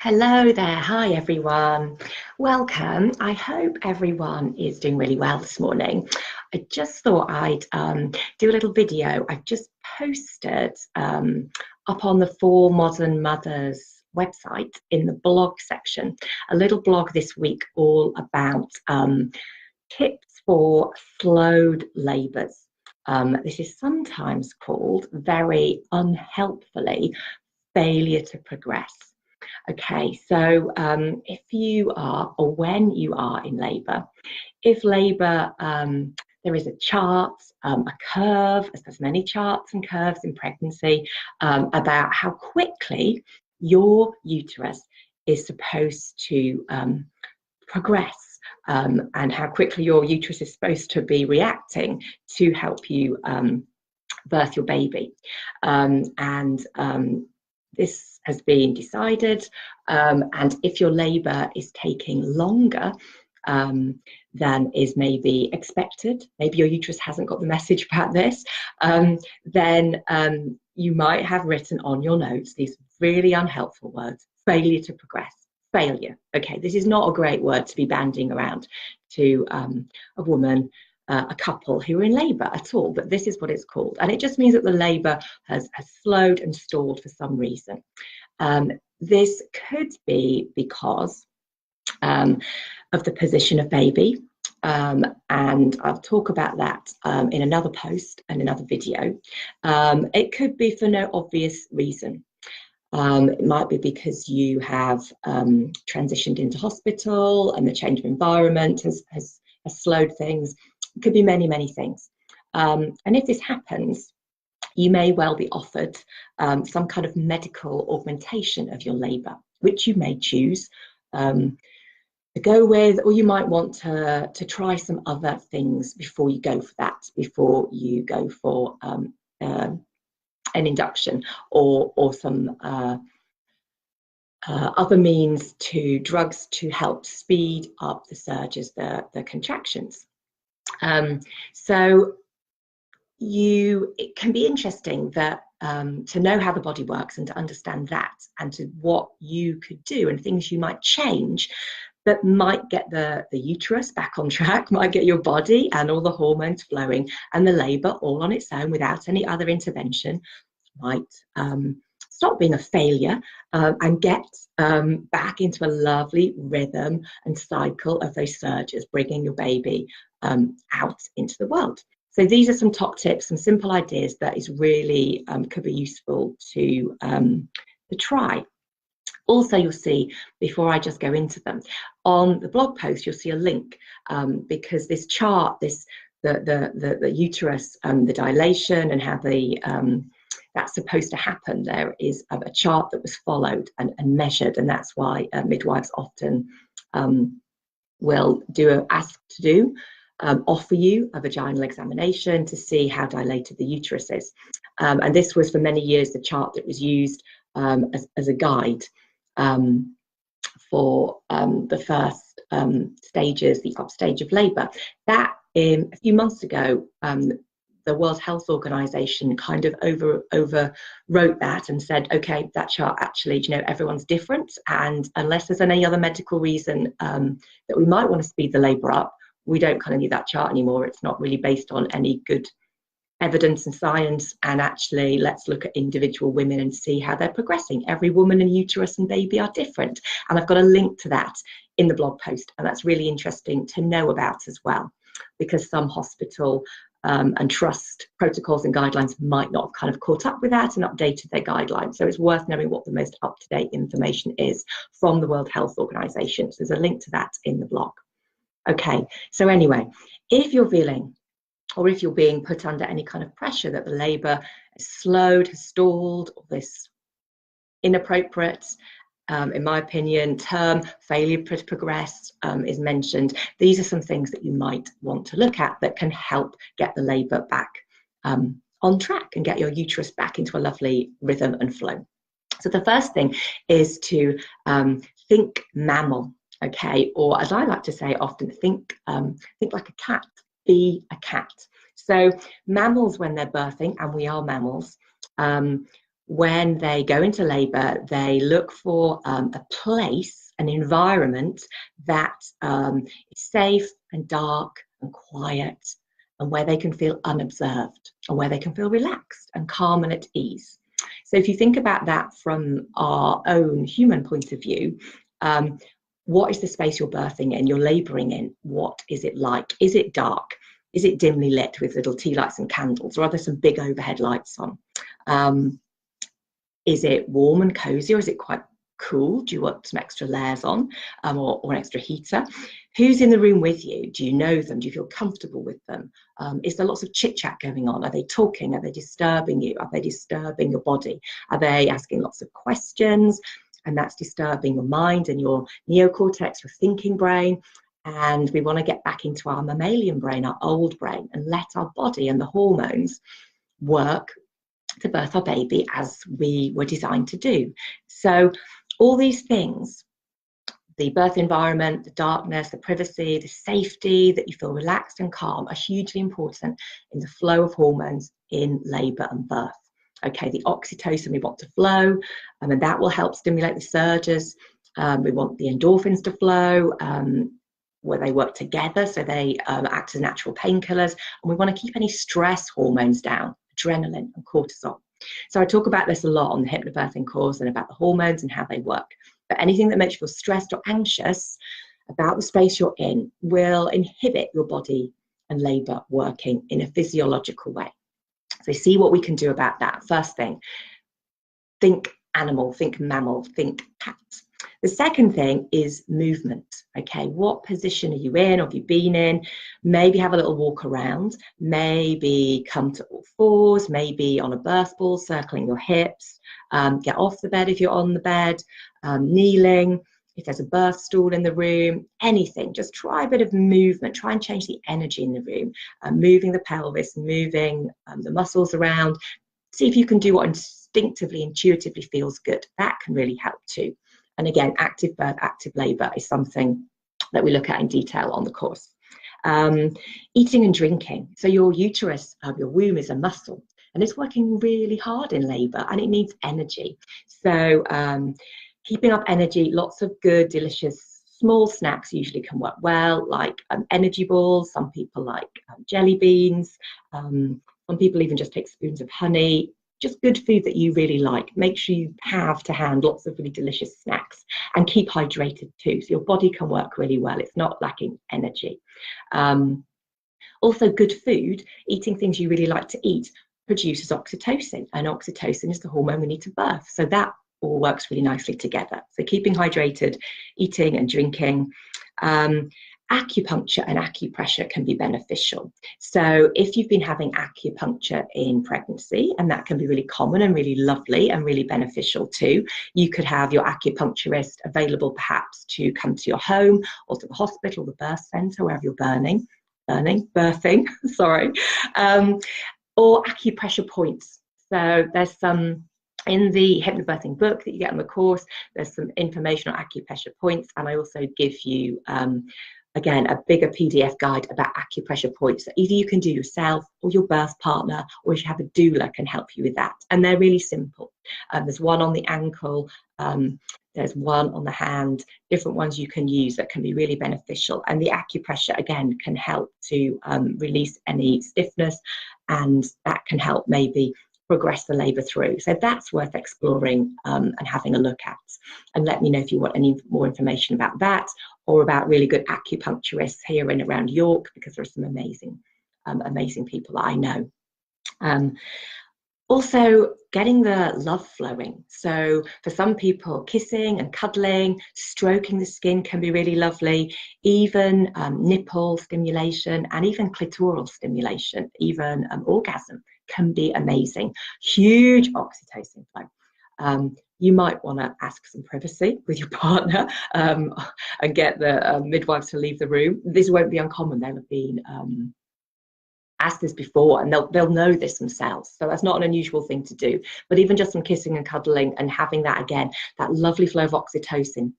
Hello there. Hi, everyone. Welcome. I hope everyone is doing really well this morning. I just thought I'd do a little video. I've just posted up on the For Modern Mothers website in the blog section, a little blog this week all about tips for slowed labours. This is sometimes called, very unhelpfully, failure to progress. Okay, so if you are, or when you are in labour, if labour, there is a chart, a curve, as there's many charts and curves in pregnancy, about how quickly your uterus is supposed to progress, and how quickly your uterus is supposed to be reacting to help you birth your baby. This has been decided, and if your labour is taking longer than is maybe expected, maybe your uterus hasn't got the message about this, then you might have written on your notes these really unhelpful words: failure to progress. Failure. Okay, this is not a great word to be bandying around to a woman, a couple who are in labour at all, but this is what it's called, and it just means that the labour has slowed and stalled for some reason. This could be because of the position of baby, and I'll talk about that in another post and another video. It could be for no obvious reason. It might be because you have transitioned into hospital and the change of environment has slowed things. It could be many, many things. And if this happens, you may well be offered some kind of medical augmentation of your labour, which you may choose to go with, or you might want to try some other things before you go for that, before you go for an induction or some other means, to drugs to help speed up the surges, the contractions. So it can be interesting that to know how the body works and to understand that, and to what you could do and things you might change that might get the uterus back on track, might get your body and all the hormones flowing, and the labour all on its own without any other intervention might stop being a failure and get back into a lovely rhythm and cycle of those surges, bringing your baby out into the world. So these are some top tips, some simple ideas that is really could be useful to try. Also, you'll see, before I just go into them, on the blog post you'll see a link, because this chart, the uterus, the dilation and how that's supposed to happen, there is a chart that was followed and measured, and that's why midwives often will offer you a vaginal examination to see how dilated the uterus is. And this was for many years the chart that was used as a guide for the first stages, the upstage of labour. That a few months ago, the World Health Organization kind of overwrote that and said, okay, that chart actually, everyone's different, and unless there's any other medical reason that we might want to speed the labour up, we don't kind of need that chart anymore. It's not really based on any good evidence and science, and actually let's look at individual women and see how they're progressing. Every woman and uterus and baby are different, and I've got a link to that in the blog post, and that's really interesting to know about as well, because some hospital and trust protocols and guidelines might not have kind of caught up with that and updated their guidelines. So it's worth knowing what the most up-to-date information is from the World Health Organization. So there's a link to that in the blog. Okay, so anyway, if you're feeling, or if you're being put under any kind of pressure that the labour has slowed, has stalled, or this inappropriate, in my opinion, term failure to progress is mentioned, these are some things that you might want to look at that can help get the labour back on track and get your uterus back into a lovely rhythm and flow. So the first thing is to think mammal, okay, or as I like to say often, think like a cat, be a cat. So mammals, when they're birthing, and we are mammals, when they go into labour, they look for a place, an environment that is safe and dark and quiet, and where they can feel unobserved, and where they can feel relaxed and calm and at ease. So if you think about that from our own human point of view, what is the space you're birthing in, you're labouring in? What is it like? Is it dark? Is it dimly lit with little tea lights and candles, or are there some big overhead lights on? Is it warm and cosy, or is it quite cool? Do you want some extra layers on, or an extra heater? Who's in the room with you? Do you know them? Do you feel comfortable with them? Is there lots of chit chat going on? Are they talking? Are they disturbing you? Are they disturbing your body? Are they asking lots of questions? And that's disturbing your mind and your neocortex, your thinking brain. And we want to get back into our mammalian brain, our old brain, and let our body and the hormones work to birth our baby as we were designed to do. So all these things, the birth environment, the darkness, the privacy, the safety, that you feel relaxed and calm, are hugely important in the flow of hormones in labour and birth. Okay, the oxytocin we want to flow, and that will help stimulate the surges. We want the endorphins to flow, where they work together, so they act as natural painkillers. And we want to keep any stress hormones down, adrenaline and cortisol. So I talk about this a lot on the Hypnobirthing course, and about the hormones and how they work. But anything that makes you feel stressed or anxious about the space you're in will inhibit your body and labour working in a physiological way. So see what we can do about that. First thing, think animal, think mammal, think cat. The second thing is movement. Okay, what position are you in, or have you been in? Maybe have a little walk around, maybe come to all fours, maybe on a birth ball, circling your hips, get off the bed if you're on the bed, kneeling, if there's a birth stool in the room, anything. Just try a bit of movement, try and change the energy in the room, moving the pelvis, moving the muscles around. See if you can do what instinctively, intuitively feels good. That can really help too. And again, active birth, active labour is something that we look at in detail on the course. Eating and drinking. So your uterus, your womb, is a muscle, and it's working really hard in labour, and it needs energy. So keeping up energy, lots of good, delicious small snacks usually can work well, like energy balls. Some people like jelly beans. Some people even just take spoons of honey. Just good food that you really like. Make sure you have to hand lots of really delicious snacks, and keep hydrated too, so your body can work really well. It's not lacking energy. Also, good food, eating things you really like to eat, produces oxytocin, and oxytocin is the hormone we need to birth. So that all works really nicely together. So keeping hydrated, eating and drinking. Acupuncture and acupressure can be beneficial. So if you've been having acupuncture in pregnancy, and that can be really common and really lovely and really beneficial too, you could have your acupuncturist available perhaps to come to your home, or to the hospital, the birth centre, wherever you're birthing, sorry, or acupressure points. So there's some in the Hypnobirthing book that you get on the course, there's some information on acupressure points, and I also give you again, a bigger PDF guide about acupressure points that either you can do yourself, or your birth partner, or if you have a doula, can help you with that. And they're really simple. There's one on the ankle, there's one on the hand, different ones you can use that can be really beneficial. And the acupressure, again, can help to release any stiffness, and that can help maybe progress the labour through. So that's worth exploring and having a look at. And let me know if you want any more information about that, or about really good acupuncturists here and around York, because there are some amazing, amazing people that I know. Also, getting the love flowing. So for some people, kissing and cuddling, stroking the skin can be really lovely. Even nipple stimulation, and even clitoral stimulation, even orgasm can be amazing. Huge oxytocin flow. You might want to ask some privacy with your partner and get the midwives to leave the room. This won't be uncommon. They'll have been asked this before, and they'll know this themselves. So that's not an unusual thing to do. But even just some kissing and cuddling, and having that, again, that lovely flow of oxytocin,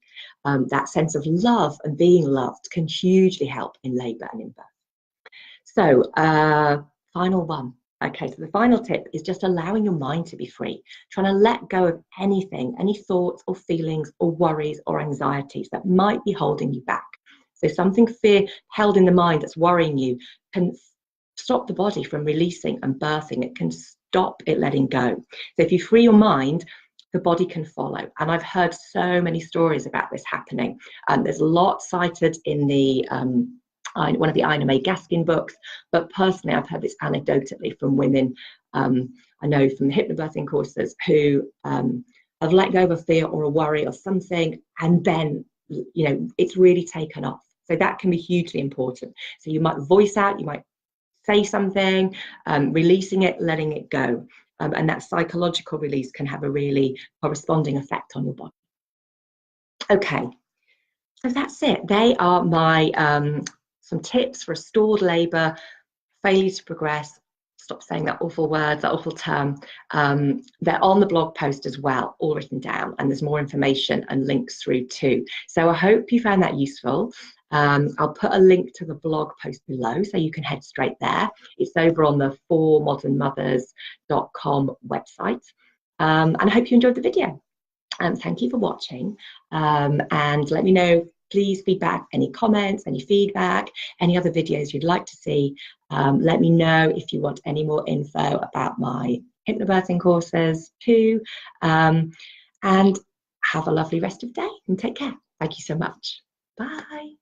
that sense of love and being loved, can hugely help in labour and in birth. So final one. Okay, so the final tip is just allowing your mind to be free, trying to let go of anything, any thoughts or feelings or worries or anxieties that might be holding you back. So something held in the mind that's worrying you can stop the body from releasing and birthing. It can stop it letting go. So if you free your mind, the body can follow. And I've heard so many stories about this happening. There's a lot cited in the one of the Ina May Gaskin books, but personally I've heard this anecdotally from women I know from the hypnobirthing courses who have let go of a fear or a worry or something, and then it's really taken off. So that can be hugely important. So you might voice out, you might say something, releasing it, letting it go, and that psychological release can have a really corresponding effect on your body. Okay, so that's it. They are my some tips for restored labour, failure to progress. Stop saying that awful word, that awful term. They're on the blog post as well, all written down, and there's more information and links through too. So I hope you found that useful. I'll put a link to the blog post below so you can head straight there. It's over on the formodernmothers.com website. And I hope you enjoyed the video. Thank you for watching, and let me know, please, feedback, any comments, any feedback, any other videos you'd like to see. Let me know if you want any more info about my hypnobirthing courses too, and have a lovely rest of the day and take care. Thank you so much. Bye.